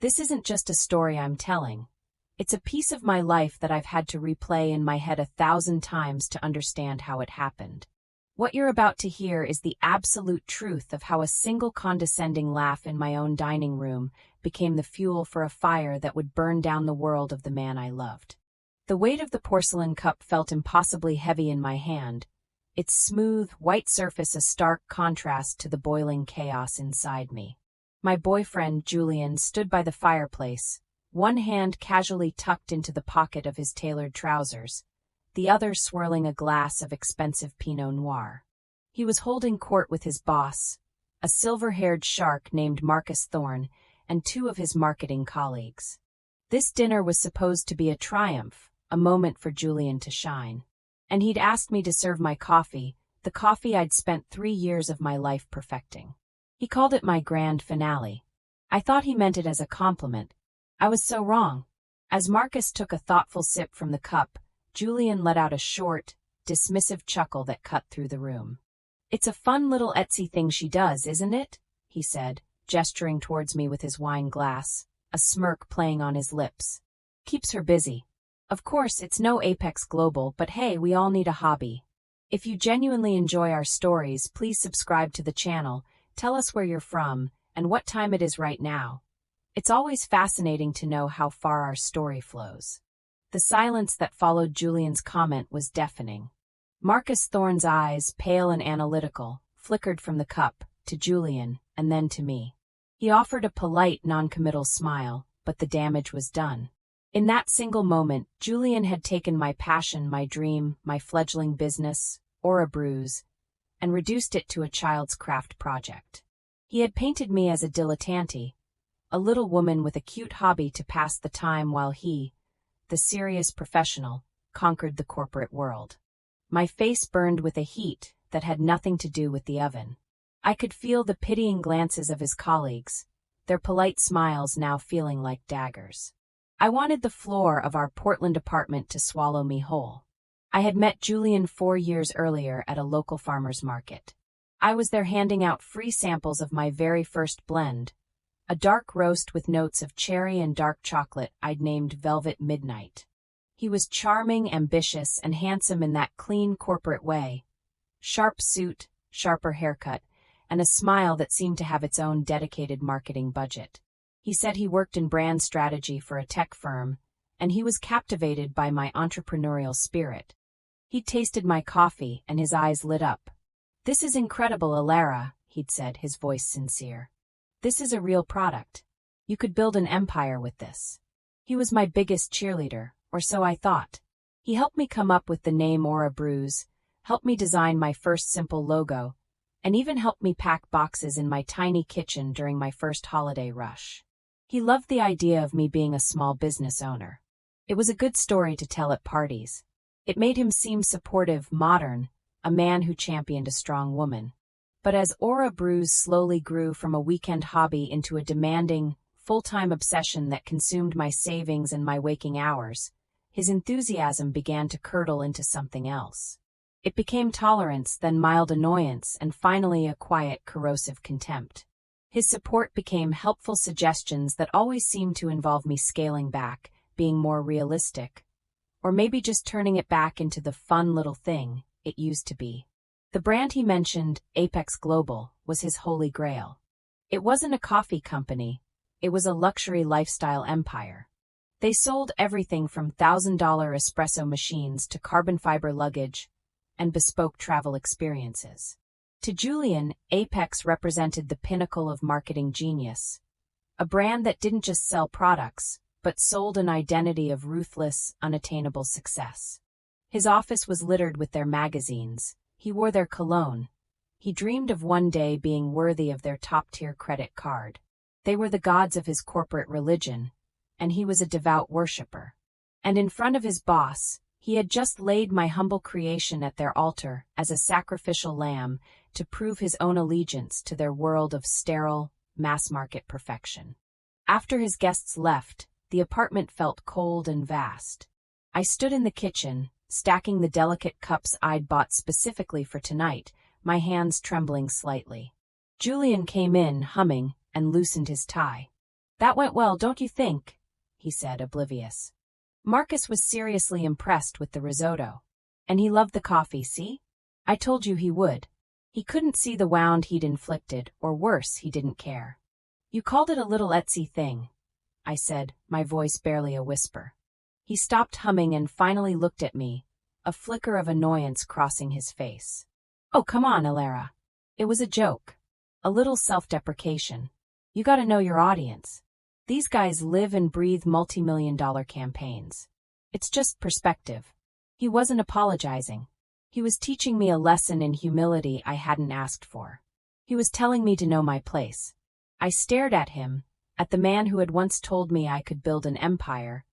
This isn't just a story I'm telling. It's a piece of my life that I've had to replay in my head 1,000 times to understand how it happened. What you're about to hear is the absolute truth of how a single condescending laugh in my own dining room became the fuel for a fire that would burn down the world of the man I loved. The weight of the porcelain cup felt impossibly heavy in my hand, its smooth, white surface a stark contrast to the boiling chaos inside me. My boyfriend, Julian, stood by the fireplace, one hand casually tucked into the pocket of his tailored trousers, the other swirling a glass of expensive Pinot Noir. He was holding court with his boss, a silver-haired shark named Marcus Thorne, and two of his marketing colleagues. This dinner was supposed to be a triumph, a moment for Julian to shine. And he'd asked me to serve my coffee, the coffee I'd spent 3 years of my life perfecting. He called it my grand finale. I thought he meant it as a compliment. I was so wrong. As Marcus took a thoughtful sip from the cup, Julian let out a short, dismissive chuckle that cut through the room. "It's a fun little Etsy thing she does, isn't it?" he said, gesturing towards me with his wine glass, a smirk playing on his lips. "Keeps her busy. Of course, it's no Apex Global, but hey, we all need a hobby. If you genuinely enjoy our stories, please subscribe to the channel, tell us where you're from, and what time it is right now. It's always fascinating to know how far our story flows." The silence that followed Julian's comment was deafening. Marcus Thorne's eyes, pale and analytical, flickered from the cup, to Julian, and then to me. He offered a polite, non-committal smile, but the damage was done. In that single moment, Julian had taken my passion, my dream, my fledgling business, or a bruise, and reduced it to a child's craft project. He had painted me as a dilettante, a little woman with a cute hobby to pass the time while he, the serious professional, conquered the corporate world. My face burned with a heat that had nothing to do with the oven. I could feel the pitying glances of his colleagues, their polite smiles now feeling like daggers. I wanted the floor of our Portland apartment to swallow me whole. I had met Julian 4 years earlier at a local farmer's market. I was there handing out free samples of my very first blend, a dark roast with notes of cherry and dark chocolate I'd named Velvet Midnight. He was charming, ambitious, and handsome in that clean corporate way. Sharp suit, sharper haircut, and a smile that seemed to have its own dedicated marketing budget. He said he worked in brand strategy for a tech firm, and he was captivated by my entrepreneurial spirit. He tasted my coffee, and his eyes lit up. "This is incredible, Alara," he'd said, his voice sincere. "This is a real product. You could build an empire with this." He was my biggest cheerleader, or so I thought. He helped me come up with the name Aura Brews, helped me design my first simple logo, and even helped me pack boxes in my tiny kitchen during my first holiday rush. He loved the idea of me being a small business owner. It was a good story to tell at parties. It made him seem supportive, modern, a man who championed a strong woman. But as Aura Brews slowly grew from a weekend hobby into a demanding, full-time obsession that consumed my savings and my waking hours, his enthusiasm began to curdle into something else. It became tolerance, then mild annoyance, and finally a quiet, corrosive contempt. His support became helpful suggestions that always seemed to involve me scaling back, being more realistic, or maybe just turning it back into the fun little thing it used to be. The brand he mentioned, Apex Global, was his holy grail. It wasn't a coffee company, it was a luxury lifestyle empire. They sold everything from $1,000 espresso machines to carbon fiber luggage and bespoke travel experiences. To Julian, Apex represented the pinnacle of marketing genius, a brand that didn't just sell products, but sold an identity of ruthless, unattainable success. His office was littered with their magazines. He wore their cologne. He dreamed of one day being worthy of their top-tier credit card. They were the gods of his corporate religion, and he was a devout worshiper. And in front of his boss, he had just laid my humble creation at their altar as a sacrificial lamb to prove his own allegiance to their world of sterile, mass-market perfection. After his guests left, the apartment felt cold and vast. I stood in the kitchen, stacking the delicate cups I'd bought specifically for tonight, my hands trembling slightly. Julian came in, humming, and loosened his tie. That went well, don't you think? He said, oblivious. Marcus was seriously impressed with the risotto. And he loved the coffee, see? I told you he would. He couldn't see the wound he'd inflicted, or worse, he didn't care. You called it a little Etsy thing, I said, my voice barely a whisper. He stopped humming and finally looked at me, a flicker of annoyance crossing his face. Oh, come on, Alara. It was a joke. A little self-deprecation. You gotta know your audience. These guys live and breathe multi-million-dollar campaigns. It's just perspective. He wasn't apologizing. He was teaching me a lesson in humility I hadn't asked for. He was telling me to know my place. I stared at him, at the man who had once told me I could build an empire,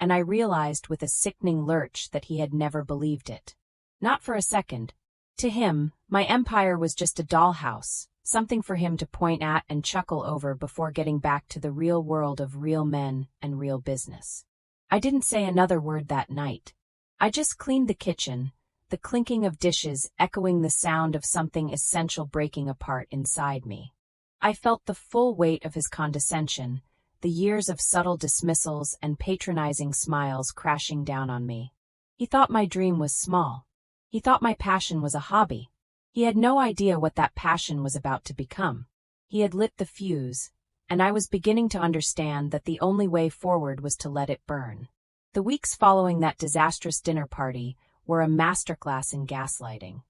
and I realized with a sickening lurch that he had never believed it. Not for a second. To him, my empire was just a dollhouse, something for him to point at and chuckle over before getting back to the real world of real men and real business. I didn't say another word that night. I just cleaned the kitchen, the clinking of dishes echoing the sound of something essential breaking apart inside me. I felt the full weight of his condescension, the years of subtle dismissals and patronizing smiles crashing down on me. He thought my dream was small. He thought my passion was a hobby. He had no idea what that passion was about to become. He had lit the fuse, and I was beginning to understand that the only way forward was to let it burn. The weeks following that disastrous dinner party were a masterclass in gaslighting.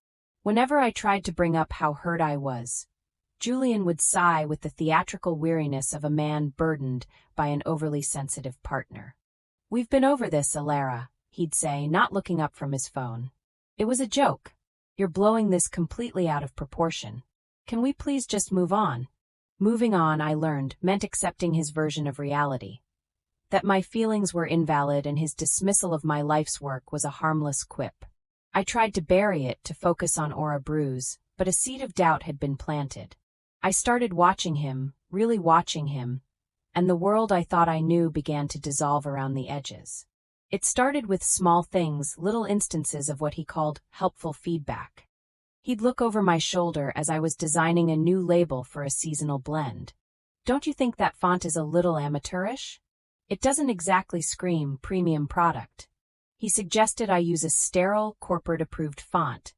Whenever I tried to bring up how hurt I was, Julian would sigh with the theatrical weariness of a man burdened by an overly sensitive partner. We've been over this, Alara, he'd say, not looking up from his phone. It was a joke. You're blowing this completely out of proportion. Can we please just move on? Moving on, I learned, meant accepting his version of reality. That my feelings were invalid and his dismissal of my life's work was a harmless quip. I tried to bury it, to focus on Aura Bruise, but a seed of doubt had been planted. I started watching him, really watching him, and the world I thought I knew began to dissolve around the edges. It started with small things, little instances of what he called helpful feedback. He'd look over my shoulder as I was designing a new label for a seasonal blend. Don't you think that font is a little amateurish? It doesn't exactly scream premium product. He suggested I use a sterile, corporate-approved font,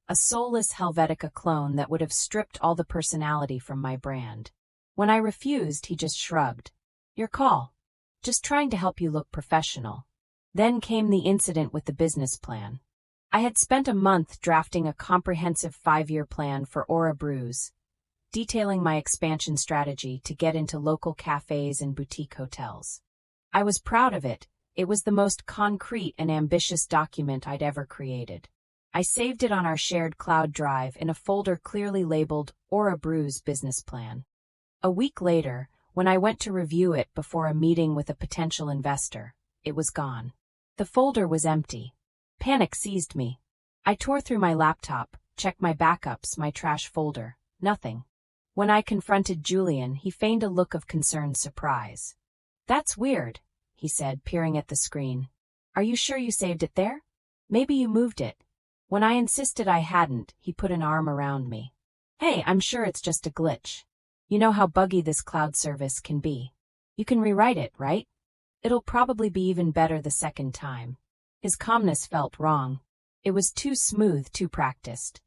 a soulless Helvetica clone that would have stripped all the personality from my brand. When I refused, he just shrugged. Your call. Just trying to help you look professional. Then came the incident with the business plan. I had spent a month drafting a comprehensive 5-year plan for Aura Bruise, detailing my expansion strategy to get into local cafes and boutique hotels. I was proud of it. It was the most concrete and ambitious document I'd ever created. I saved it on our shared cloud drive in a folder clearly labeled Aura Bruise Business Plan. A week later, when I went to review it before a meeting with a potential investor, it was gone. The folder was empty. Panic seized me. I tore through my laptop, checked my backups, my trash folder. Nothing. When I confronted Julian, he feigned a look of concerned surprise. That's weird, he said, peering at the screen. Are you sure you saved it there? Maybe you moved it. When I insisted I hadn't, he put an arm around me. Hey, I'm sure it's just a glitch. You know how buggy this cloud service can be. You can rewrite it, right? It'll probably be even better the second time. His calmness felt wrong. It was too smooth, too practiced.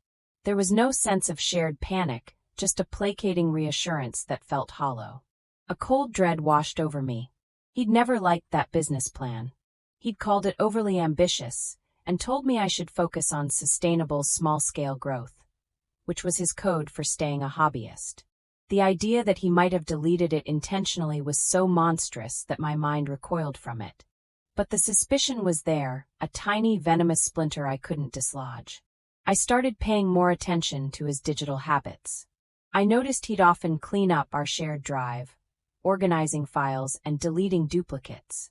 There was no sense of shared panic, just a placating reassurance that felt hollow. A cold dread washed over me. He'd never liked that business plan. He'd called it overly ambitious, and told me I should focus on sustainable small-scale growth, which was his code for staying a hobbyist. The idea that he might have deleted it intentionally was so monstrous that my mind recoiled from it. But the suspicion was there, a tiny venomous splinter I couldn't dislodge. I started paying more attention to his digital habits. I noticed he'd often clean up our shared drive, organizing files and deleting duplicates.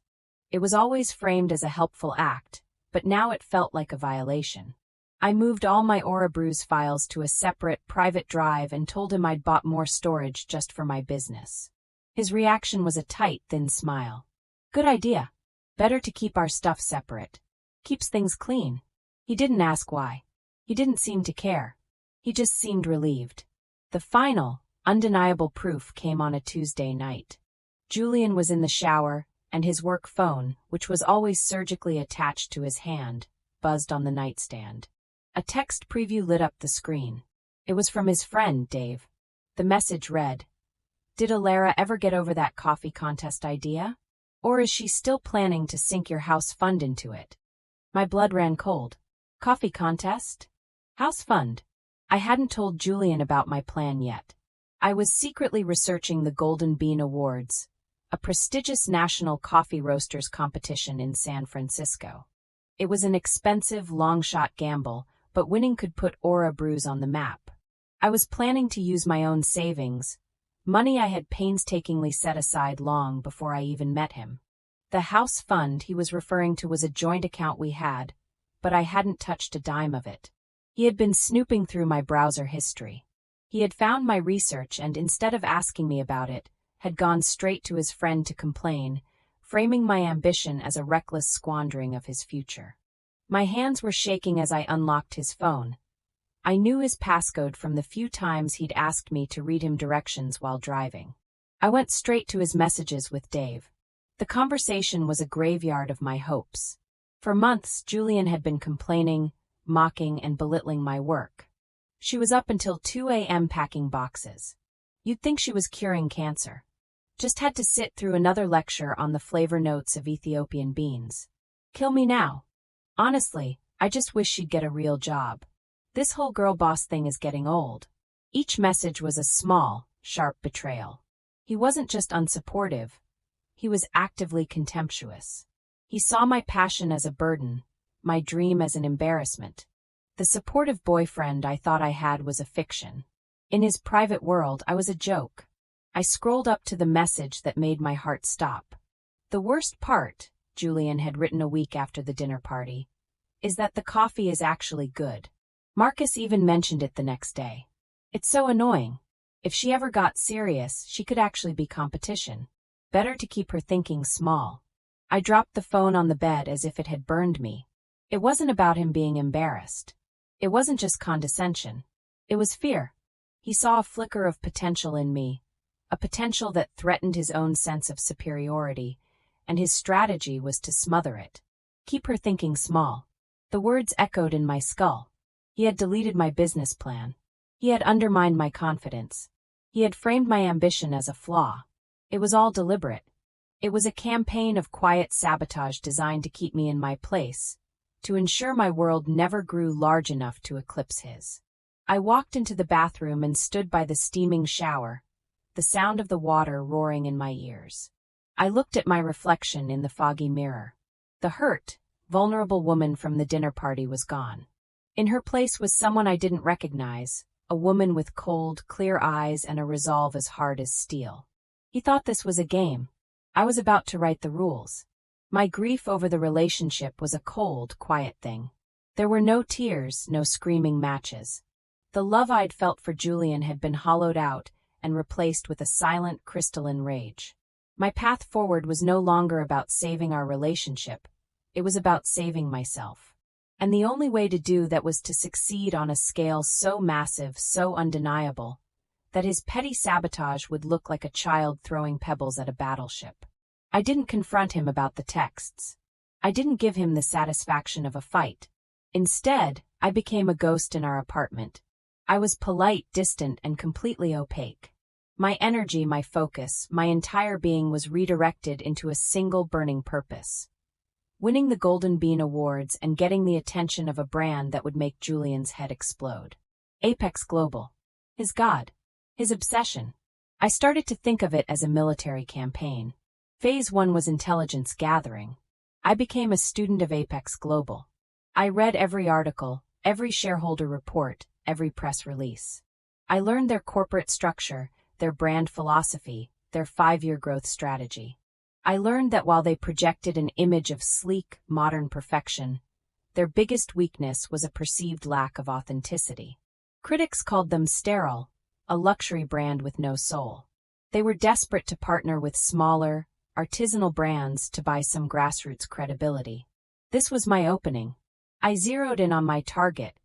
It was always framed as a helpful act, but now it felt like a violation. I moved all my Aura Bruise files to a separate, private drive and told him I'd bought more storage just for my business. His reaction was a tight, thin smile. Good idea. Better to keep our stuff separate. Keeps things clean. He didn't ask why. He didn't seem to care. He just seemed relieved. The final, undeniable proof came on a Tuesday night. Julian was in the shower, and his work phone, which was always surgically attached to his hand, buzzed on the nightstand. A text preview lit up the screen. It was from his friend, Dave. The message read, "Did Alara ever get over that coffee contest idea? Or is she still planning to sink your house fund into it?" My blood ran cold. Coffee contest? House fund. I hadn't told Julian about my plan yet. I was secretly researching the Golden Bean Awards, a prestigious national coffee roasters competition in San Francisco. It was an expensive, long-shot gamble, but winning could put Aura Brews on the map. I was planning to use my own savings, money I had painstakingly set aside long before I even met him. The house fund he was referring to was a joint account we had, but I hadn't touched a dime of it. He had been snooping through my browser history. He had found my research and, instead of asking me about it, had gone straight to his friend to complain, framing my ambition as a reckless squandering of his future. My hands were shaking as I unlocked his phone. I knew his passcode from the few times he'd asked me to read him directions while driving. I went straight to his messages with Dave. The conversation was a graveyard of my hopes. For months, Julian had been complaining, mocking, and belittling my work. She was up until 2 a.m. packing boxes. You'd think she was curing cancer. Just had to sit through another lecture on the flavor notes of Ethiopian beans. Kill me now. Honestly, I just wish she'd get a real job. This whole girl boss thing is getting old. Each message was a small, sharp betrayal. He wasn't just unsupportive. He was actively contemptuous. He saw my passion as a burden, my dream as an embarrassment. The supportive boyfriend I thought I had was a fiction. In his private world, I was a joke. I scrolled up to the message that made my heart stop. "The worst part," Julian had written a week after the dinner party, "is that the coffee is actually good. Marcus even mentioned it the next day. It's so annoying. If she ever got serious, she could actually be competition. Better to keep her thinking small." I dropped the phone on the bed as if it had burned me. It wasn't about him being embarrassed. It wasn't just condescension. It was fear. He saw a flicker of potential in me, a potential that threatened his own sense of superiority, and his strategy was to smother it. Keep her thinking small. The words echoed in my skull. He had deleted my business plan. He had undermined my confidence. He had framed my ambition as a flaw. It was all deliberate. It was a campaign of quiet sabotage designed to keep me in my place, to ensure my world never grew large enough to eclipse his. I walked into the bathroom and stood by the steaming shower, the sound of the water roaring in my ears. I looked at my reflection in the foggy mirror. The hurt, vulnerable woman from the dinner party was gone. In her place was someone I didn't recognize, a woman with cold, clear eyes and a resolve as hard as steel. He thought this was a game. I was about to write the rules. My grief over the relationship was a cold, quiet thing. There were no tears, no screaming matches. The love I'd felt for Julian had been hollowed out and replaced with a silent, crystalline rage. My path forward was no longer about saving our relationship. It was about saving myself. And the only way to do that was to succeed on a scale so massive, so undeniable, that his petty sabotage would look like a child throwing pebbles at a battleship. I didn't confront him about the texts. I didn't give him the satisfaction of a fight. Instead, I became a ghost in our apartment. I was polite, distant, and completely opaque. My energy, my focus, my entire being was redirected into a single burning purpose: winning the Golden Bean Awards and getting the attention of a brand that would make Julian's head explode. Apex Global. His god. His obsession. I started to think of it as a military campaign. Phase 1 was intelligence gathering. I became a student of Apex Global. I read every article, every shareholder report, every press release. I learned their corporate structure, their brand philosophy, their 5-year growth strategy. I learned that while they projected an image of sleek, modern perfection, their biggest weakness was a perceived lack of authenticity. Critics called them sterile, a luxury brand with no soul. They were desperate to partner with smaller, artisanal brands to buy some grassroots credibility. This was my opening. I zeroed in on my target,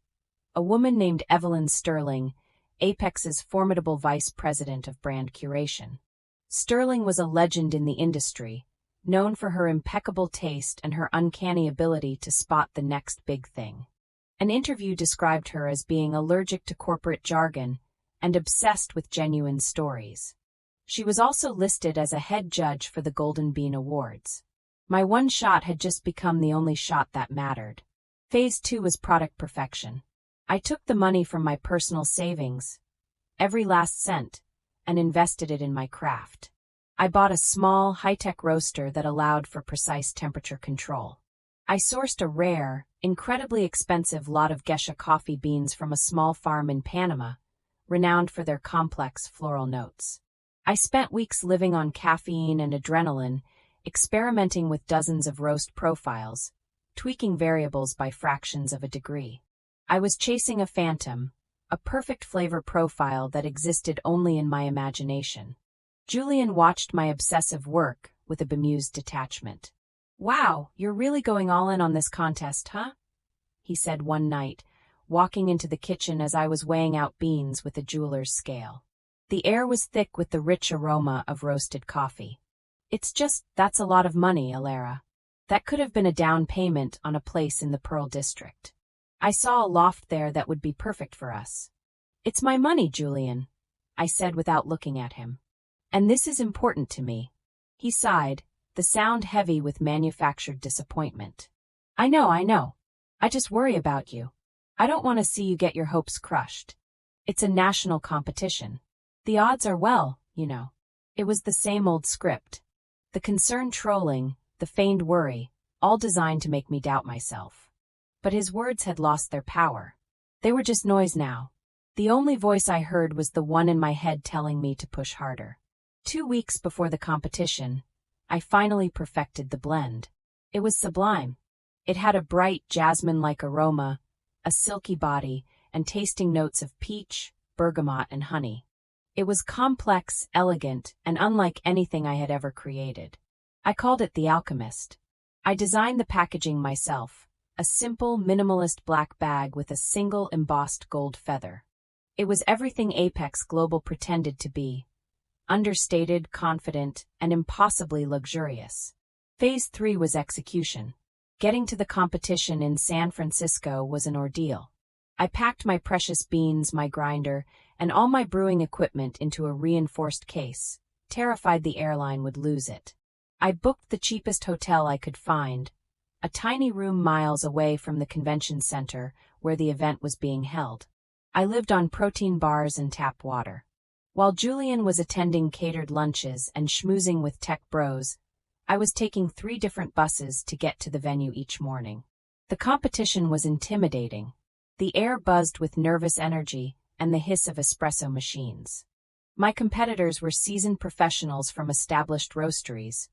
a woman named Evelyn Sterling, Apex's formidable vice president of brand curation. Sterling was a legend in the industry, known for her impeccable taste and her uncanny ability to spot the next big thing. An interview described her as being allergic to corporate jargon and obsessed with genuine stories. She was also listed as a head judge for the Golden Bean Awards. My one shot had just become the only shot that mattered. Phase 2 was product perfection. I took the money from my personal savings, every last cent, and invested it in my craft. I bought a small, high-tech roaster that allowed for precise temperature control. I sourced a rare, incredibly expensive lot of geisha coffee beans from a small farm in Panama, renowned for their complex floral notes. I spent weeks living on caffeine and adrenaline, experimenting with dozens of roast profiles, tweaking variables by fractions of a degree. I was chasing a phantom, a perfect flavor profile that existed only in my imagination. Julian watched my obsessive work with a bemused detachment. "Wow, you're really going all in on this contest, huh?" he said one night, walking into the kitchen as I was weighing out beans with a jeweler's scale. The air was thick with the rich aroma of roasted coffee. That's a lot of money, Alara. That could have been a down payment on a place in the Pearl District. I saw a loft there that would be perfect for us. "It's my money, Julian," I said without looking at him. "And this is important to me." He sighed, the sound heavy with manufactured disappointment. I know. I just worry about you. I don't want to see you get your hopes crushed. It's a national competition. The odds are well, you know." It was the same old script. The concerned trolling, the feigned worry, all designed to make me doubt myself. But his words had lost their power. They were just noise now. The only voice I heard was the one in my head telling me to push harder. 2 weeks before the competition, I finally perfected the blend. It was sublime. It had a bright, jasmine-like aroma, a silky body, and tasting notes of peach, bergamot, and honey. It was complex, elegant, and unlike anything I had ever created. I called it The Alchemist. I designed the packaging myself, a simple, minimalist black bag with a single embossed gold feather. It was everything Apex Global pretended to be: understated, confident, and impossibly luxurious. Phase 3 was execution. Getting to the competition in San Francisco was an ordeal. I packed my precious beans, my grinder, and all my brewing equipment into a reinforced case, terrified the airline would lose it. I booked the cheapest hotel I could find, a tiny room miles away from the convention center where the event was being held. I lived on protein bars and tap water. While Julian was attending catered lunches and schmoozing with tech bros, I was taking 3 different buses to get to the venue each morning. The competition was intimidating. The air buzzed with nervous energy and the hiss of espresso machines. My competitors were seasoned professionals from established roasteries,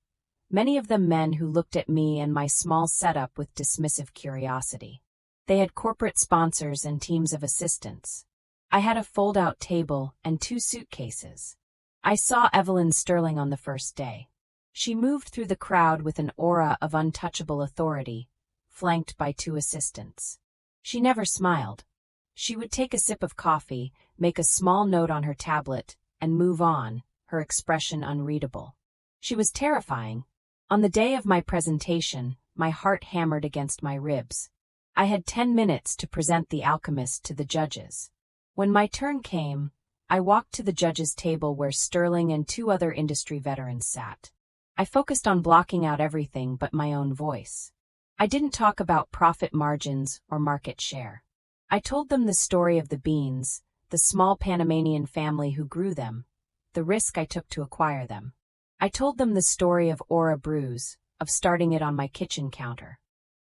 many of them men who looked at me and my small setup with dismissive curiosity. They had corporate sponsors and teams of assistants. I had a fold-out table and 2 suitcases. I saw Evelyn Sterling on the first day. She moved through the crowd with an aura of untouchable authority, flanked by 2 assistants. She never smiled. She would take a sip of coffee, make a small note on her tablet, and move on, her expression unreadable. She was terrifying. On the day of my presentation, my heart hammered against my ribs. I had 10 minutes to present The Alchemist to the judges. When my turn came, I walked to the judges' table where Sterling and 2 other industry veterans sat. I focused on blocking out everything but my own voice. I didn't talk about profit margins or market share. I told them the story of the beans, the small Panamanian family who grew them, the risk I took to acquire them. I told them the story of Aura Brews, of starting it on my kitchen counter.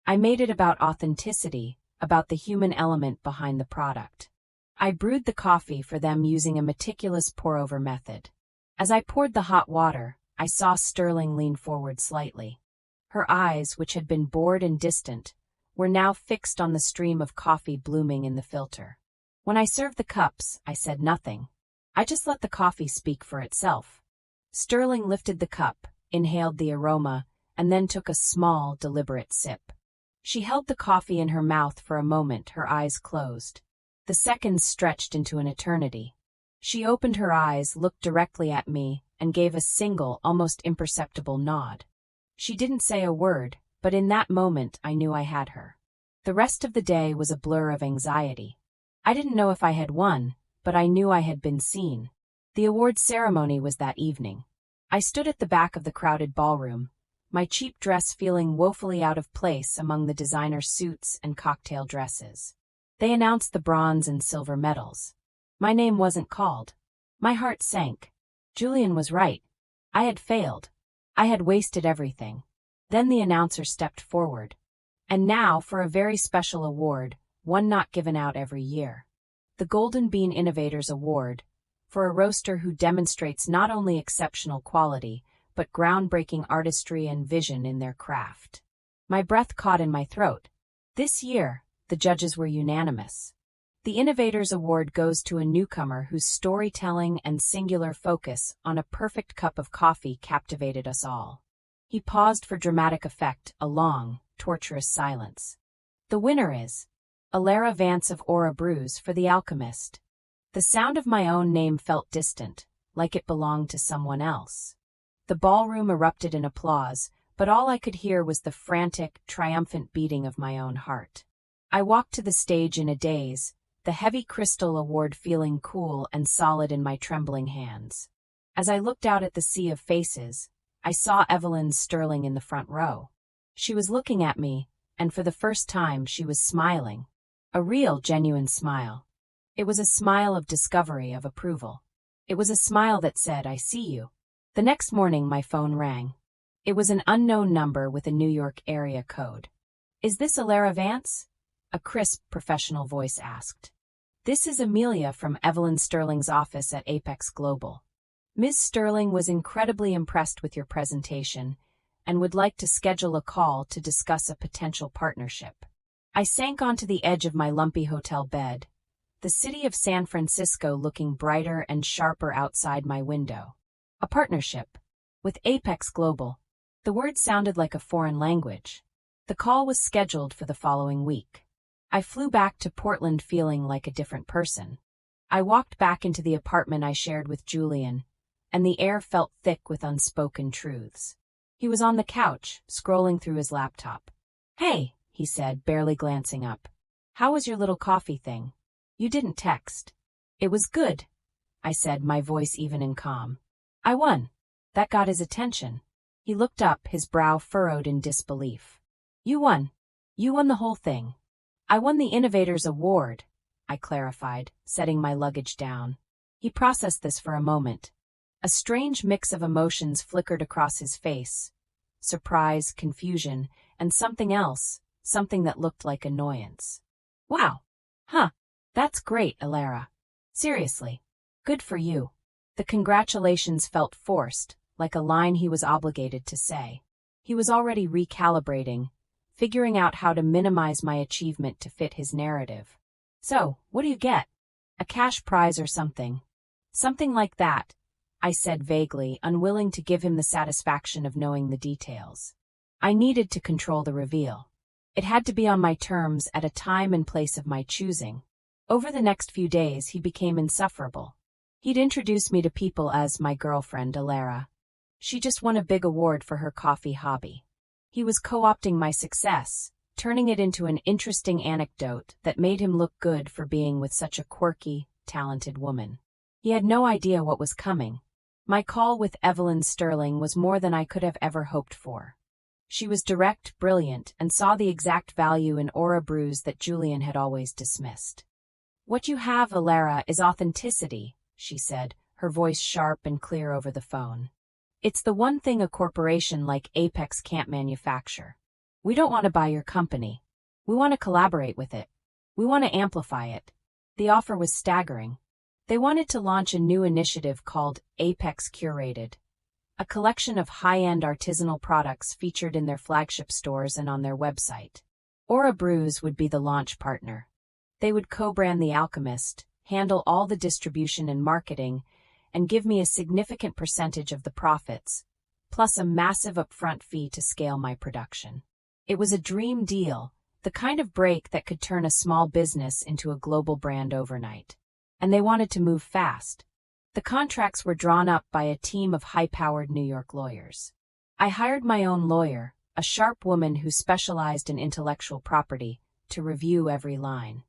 I made it about authenticity, about the human element behind the product. I brewed the coffee for them using a meticulous pour-over method. As I poured the hot water, I saw Sterling lean forward slightly. Her eyes, which had been bored and distant, were now fixed on the stream of coffee blooming in the filter. When I served the cups, I said nothing. I just let the coffee speak for itself. Sterling lifted the cup, inhaled the aroma, and then took a small, deliberate sip. She held the coffee in her mouth for a moment, her eyes closed. The seconds stretched into an eternity. She opened her eyes, looked directly at me, and gave a single, almost imperceptible nod. She didn't say a word, but in that moment I knew I had her. The rest of the day was a blur of anxiety. I didn't know if I had won, but I knew I had been seen. The awards ceremony was that evening. I stood at the back of the crowded ballroom, my cheap dress feeling woefully out of place among the designer suits and cocktail dresses. They announced the bronze and silver medals. My name wasn't called. My heart sank. Julian was right. I had failed. I had wasted everything. Then the announcer stepped forward. And now for a very special award, one not given out every year. The Golden Bean Innovators Award, for a roaster who demonstrates not only exceptional quality, but groundbreaking artistry and vision in their craft. My breath caught in my throat. This year, the judges were unanimous. The Innovators Award goes to a newcomer whose storytelling and singular focus on a perfect cup of coffee captivated us all. He paused for dramatic effect, a long, torturous silence. The winner is Alara Vance of Aura Brews for The Alchemist. The sound of my own name felt distant, like it belonged to someone else. The ballroom erupted in applause, but all I could hear was the frantic, triumphant beating of my own heart. I walked to the stage in a daze, the heavy crystal award feeling cool and solid in my trembling hands. As I looked out at the sea of faces, I saw Evelyn Sterling in the front row. She was looking at me, and for the first time she was smiling. A real, genuine smile. It was a smile of discovery, of approval. It was a smile that said, "I see you." The next morning my phone rang. It was an unknown number with a New York area code. "Is this Alara Vance?" a crisp, professional voice asked. "This is Amelia from Evelyn Sterling's office at Apex Global. Ms. Sterling was incredibly impressed with your presentation and would like to schedule a call to discuss a potential partnership." I sank onto the edge of my lumpy hotel bed, the city of San Francisco looking brighter and sharper outside my window. A partnership with Apex Global. The word sounded like a foreign language. The call was scheduled for the following week. I flew back to Portland feeling like a different person. I walked back into the apartment I shared with Julian, and the air felt thick with unspoken truths. He was on the couch, scrolling through his laptop. "Hey," he said, barely glancing up. "How was your little coffee thing? You didn't text." "It was good," I said, my voice even and calm. "I won." That got his attention. He looked up, his brow furrowed in disbelief. "You won. You won the whole thing." "I won the Innovators Award," I clarified, setting my luggage down. He processed this for a moment. A strange mix of emotions flickered across his face. Surprise, confusion, and something else, something that looked like annoyance. "Wow. Huh. That's great, Alara. Seriously. Good for you." The congratulations felt forced, like a line he was obligated to say. He was already recalibrating, figuring out how to minimize my achievement to fit his narrative. "So, what do you get? A cash prize or something?" "Something like that," I said vaguely, unwilling to give him the satisfaction of knowing the details. I needed to control the reveal. It had to be on my terms at a time and place of my choosing. Over the next few days he became insufferable. He'd introduce me to people as my girlfriend, Alara. She just won a big award for her coffee hobby. He was co-opting my success, turning it into an interesting anecdote that made him look good for being with such a quirky, talented woman. He had no idea what was coming. My call with Evelyn Sterling was more than I could have ever hoped for. She was direct, brilliant, and saw the exact value in Aura Brews that Julian had always dismissed. "What you have, Alara, is authenticity," she said, her voice sharp and clear over the phone. "It's the one thing a corporation like Apex can't manufacture. We don't want to buy your company. We want to collaborate with it. We want to amplify it." The offer was staggering. They wanted to launch a new initiative called Apex Curated, a collection of high-end artisanal products featured in their flagship stores and on their website. Aura Brews would be the launch partner. They would co-brand The Alchemist, handle all the distribution and marketing, and give me a significant percentage of the profits, plus a massive upfront fee to scale my production. It was a dream deal, the kind of break that could turn a small business into a global brand overnight. And they wanted to move fast. The contracts were drawn up by a team of high-powered New York lawyers. I hired my own lawyer, a sharp woman who specialized in intellectual property, to review every line.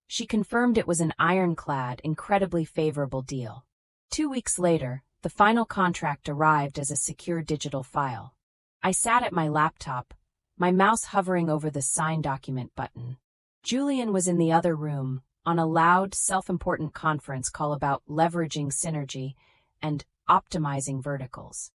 She confirmed it was an ironclad, incredibly favorable deal. 2 weeks later, the final contract arrived as a secure digital file. I sat at my laptop, my mouse hovering over the Sign Document button. Julian was in the other room, on a loud, self-important conference call about leveraging synergy and optimizing verticals.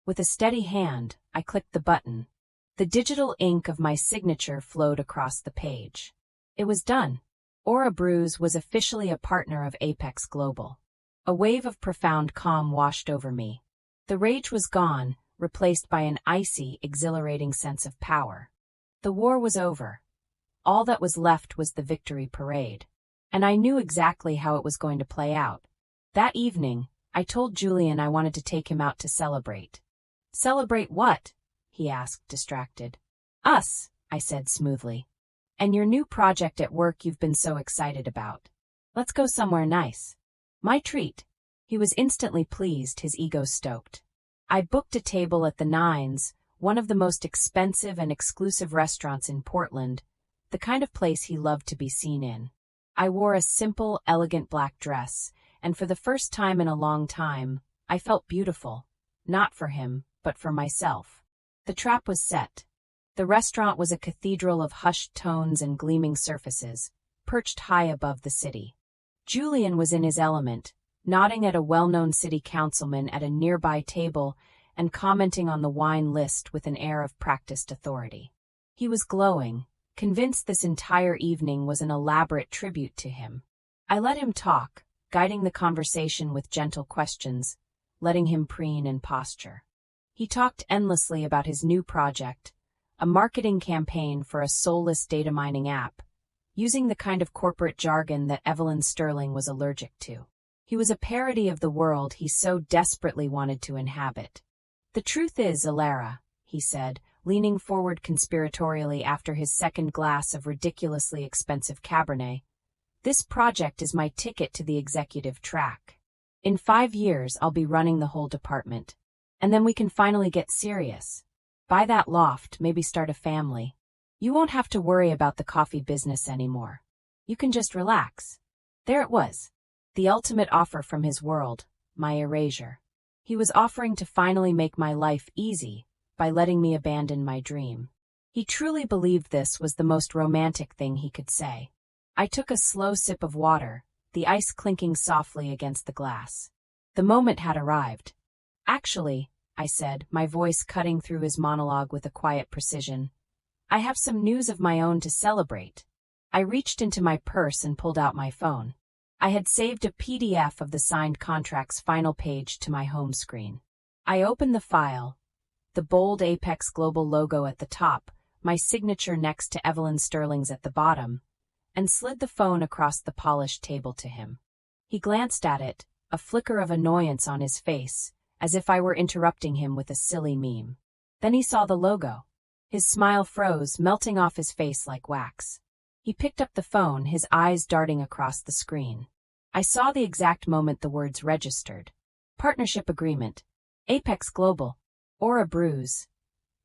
With a steady hand, I clicked the button. The digital ink of my signature flowed across the page. It was done. Aura Brews was officially a partner of Apex Global. A wave of profound calm washed over me. The rage was gone, replaced by an icy, exhilarating sense of power. The war was over. All that was left was the victory parade. And I knew exactly how it was going to play out. That evening, I told Julian I wanted to take him out to celebrate. "Celebrate what?" he asked, distracted. "Us," I said smoothly. "And your new project at work you've been so excited about. Let's go somewhere nice." My treat. He was instantly pleased, his ego stoked. I booked a table at the Nines, one of the most expensive and exclusive restaurants in Portland, the kind of place he loved to be seen in. I wore a simple, elegant black dress, and for the first time in a long time, I felt beautiful, not for him, but for myself. The trap was set. The restaurant was a cathedral of hushed tones and gleaming surfaces, perched high above the city. Julian was in his element, nodding at a well-known city councilman at a nearby table and commenting on the wine list with an air of practiced authority. He was glowing, convinced this entire evening was an elaborate tribute to him. I let him talk, guiding the conversation with gentle questions, letting him preen and posture. He talked endlessly about his new project, a marketing campaign for a soulless data mining app, using the kind of corporate jargon that Evelyn Sterling was allergic to. He was a parody of the world he so desperately wanted to inhabit. "The truth is, Alara," he said, leaning forward conspiratorially after his second glass of ridiculously expensive Cabernet, "this project is my ticket to the executive track. In 5 years, I'll be running the whole department. And then we can finally get serious. Buy that loft, maybe start a family. You won't have to worry about the coffee business anymore. You can just relax." There it was. The ultimate offer from his world, my erasure. He was offering to finally make my life easy by letting me abandon my dream. He truly believed this was the most romantic thing he could say. I took a slow sip of water, the ice clinking softly against the glass. The moment had arrived. "Actually," I said, my voice cutting through his monologue with a quiet precision, "I have some news of my own to celebrate." I reached into my purse and pulled out my phone. I had saved a PDF of the signed contract's final page to my home screen. I opened the file, the bold Apex Global logo at the top, my signature next to Evelyn Sterling's at the bottom, and slid the phone across the polished table to him. He glanced at it, a flicker of annoyance on his face, as if I were interrupting him with a silly meme. Then he saw the logo. His smile froze, melting off his face like wax. He picked up the phone, his eyes darting across the screen. I saw the exact moment the words registered. Partnership agreement. Apex Global. Aura Brews.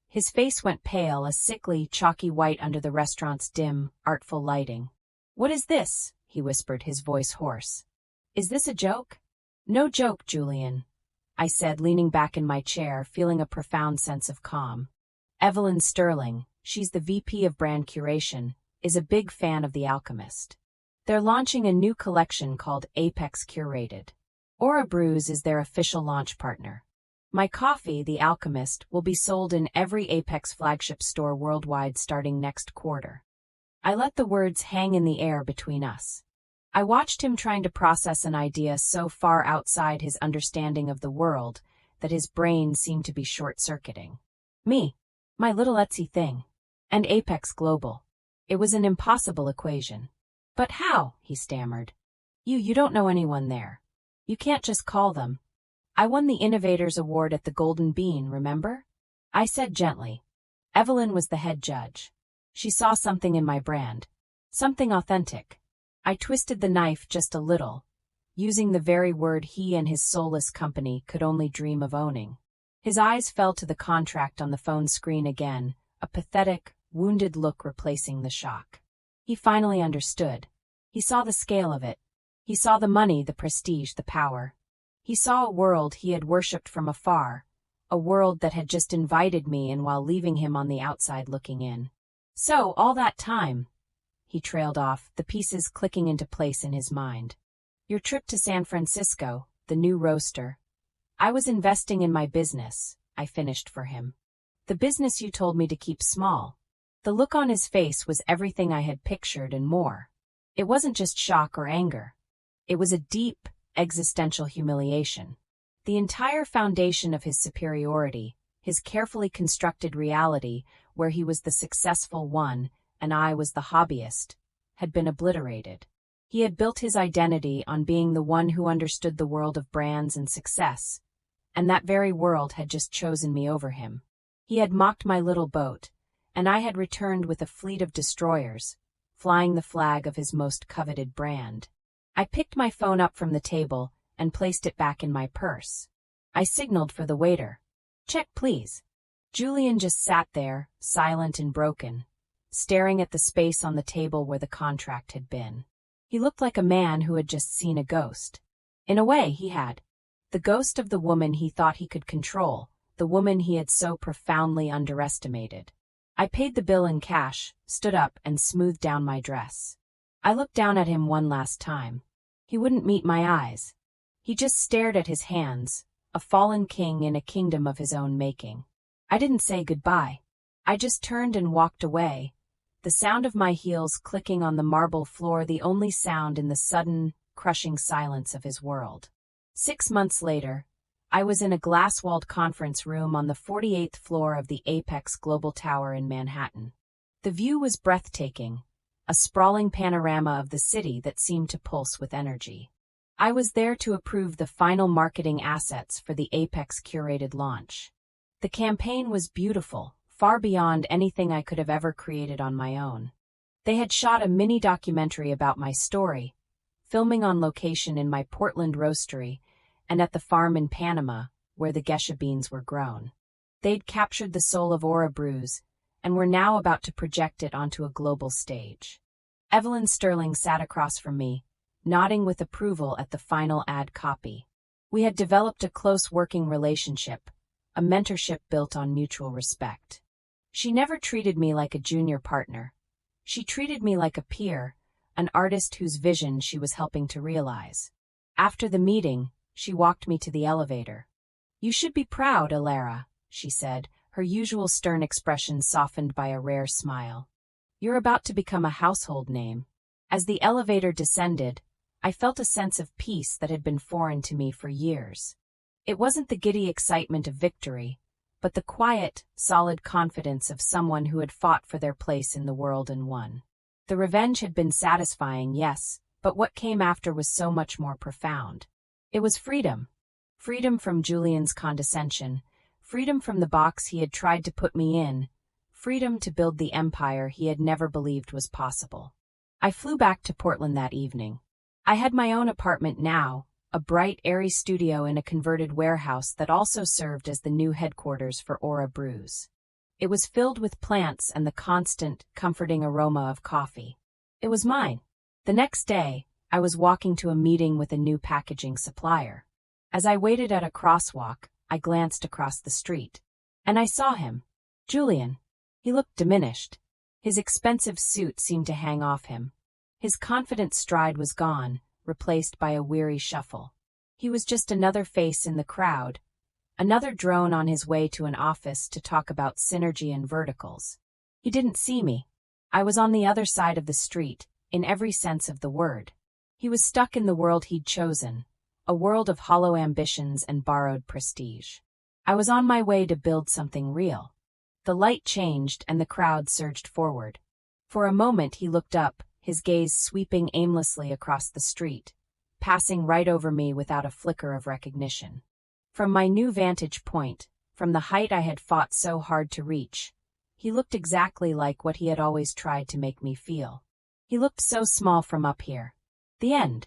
His face went pale, a sickly, chalky white under the restaurant's dim, artful lighting. "What is this?" he whispered, his voice hoarse. "Is this a joke?" "No joke, Julian," I said, leaning back in my chair, feeling a profound sense of calm. "Evelyn Sterling, she's the VP of Brand Curation, is a big fan of The Alchemist. They're launching a new collection called Apex Curated. Aura Brews is their official launch partner. My coffee, The Alchemist, will be sold in every Apex flagship store worldwide starting next quarter." I let the words hang in the air between us. I watched him trying to process an idea so far outside his understanding of the world that his brain seemed to be short-circuiting. Me, my little Etsy thing, and Apex Global. It was an impossible equation. "But how?" he stammered. You don't know anyone there. You can't just call them. I won the Innovators Award at the Golden Bean, remember?" I said gently. Evelyn was the head judge. She saw something in my brand. Something authentic. I twisted the knife just a little, using the very word he and his soulless company could only dream of owning. His eyes fell to the contract on the phone screen again, a pathetic, wounded look replacing the shock. He finally understood. He saw the scale of it. He saw the money, the prestige, the power. He saw a world he had worshipped from afar, a world that had just invited me in while leaving him on the outside looking in. So, all that time, he trailed off, the pieces clicking into place in his mind. Your trip to San Francisco, the new roaster. I was investing in my business, I finished for him. The business you told me to keep small. The look on his face was everything I had pictured and more. It wasn't just shock or anger. It was a deep, existential humiliation. The entire foundation of his superiority, his carefully constructed reality where he was the successful one and I was the hobbyist, had been obliterated. He had built his identity on being the one who understood the world of brands and success, and that very world had just chosen me over him. He had mocked my little boat, and I had returned with a fleet of destroyers, flying the flag of his most coveted brand. I picked my phone up from the table and placed it back in my purse. I signaled for the waiter. Check, please. Julian just sat there, silent and broken, staring at the space on the table where the contract had been. He looked like a man who had just seen a ghost. In a way, he had. The ghost of the woman he thought he could control, the woman he had so profoundly underestimated. I paid the bill in cash, stood up, and smoothed down my dress. I looked down at him one last time. He wouldn't meet my eyes. He just stared at his hands, a fallen king in a kingdom of his own making. I didn't say goodbye. I just turned and walked away, the sound of my heels clicking on the marble floor the only sound in the sudden, crushing silence of his world. 6 months later, I was in a glass-walled conference room on the 48th floor of the Apex Global Tower in Manhattan. The view was breathtaking, a sprawling panorama of the city that seemed to pulse with energy. I was there to approve the final marketing assets for the Apex curated launch. The campaign was beautiful, far beyond anything I could have ever created on my own. They had shot a mini documentary about my story, filming on location in my Portland roastery and at the farm in Panama, where the geisha beans were grown. They'd captured the soul of Aura Brews, and were now about to project it onto a global stage. Evelyn Sterling sat across from me, nodding with approval at the final ad copy. We had developed a close working relationship, a mentorship built on mutual respect. She never treated me like a junior partner. She treated me like a peer, an artist whose vision she was helping to realize. After the meeting, she walked me to the elevator. You should be proud, Alara, she said, her usual stern expression softened by a rare smile. You're about to become a household name. As the elevator descended, I felt a sense of peace that had been foreign to me for years. It wasn't the giddy excitement of victory, but the quiet, solid confidence of someone who had fought for their place in the world and won. The revenge had been satisfying, yes, but what came after was so much more profound. It was freedom. Freedom from Julian's condescension, freedom from the box he had tried to put me in, freedom to build the empire he had never believed was possible. I flew back to Portland that evening. I had my own apartment now, a bright, airy studio in a converted warehouse that also served as the new headquarters for Aura Brews. It was filled with plants and the constant, comforting aroma of coffee. It was mine. The next day, I was walking to a meeting with a new packaging supplier. As I waited at a crosswalk, I glanced across the street. And I saw him. Julian. He looked diminished. His expensive suit seemed to hang off him. His confident stride was gone, replaced by a weary shuffle. He was just another face in the crowd, another drone on his way to an office to talk about synergy and verticals. He didn't see me. I was on the other side of the street, in every sense of the word. He was stuck in the world he'd chosen, a world of hollow ambitions and borrowed prestige. I was on my way to build something real. The light changed and the crowd surged forward. For a moment he looked up, his gaze sweeping aimlessly across the street, passing right over me without a flicker of recognition. From my new vantage point, from the height I had fought so hard to reach, he looked exactly like what he had always tried to make me feel. He looked so small from up here. The end.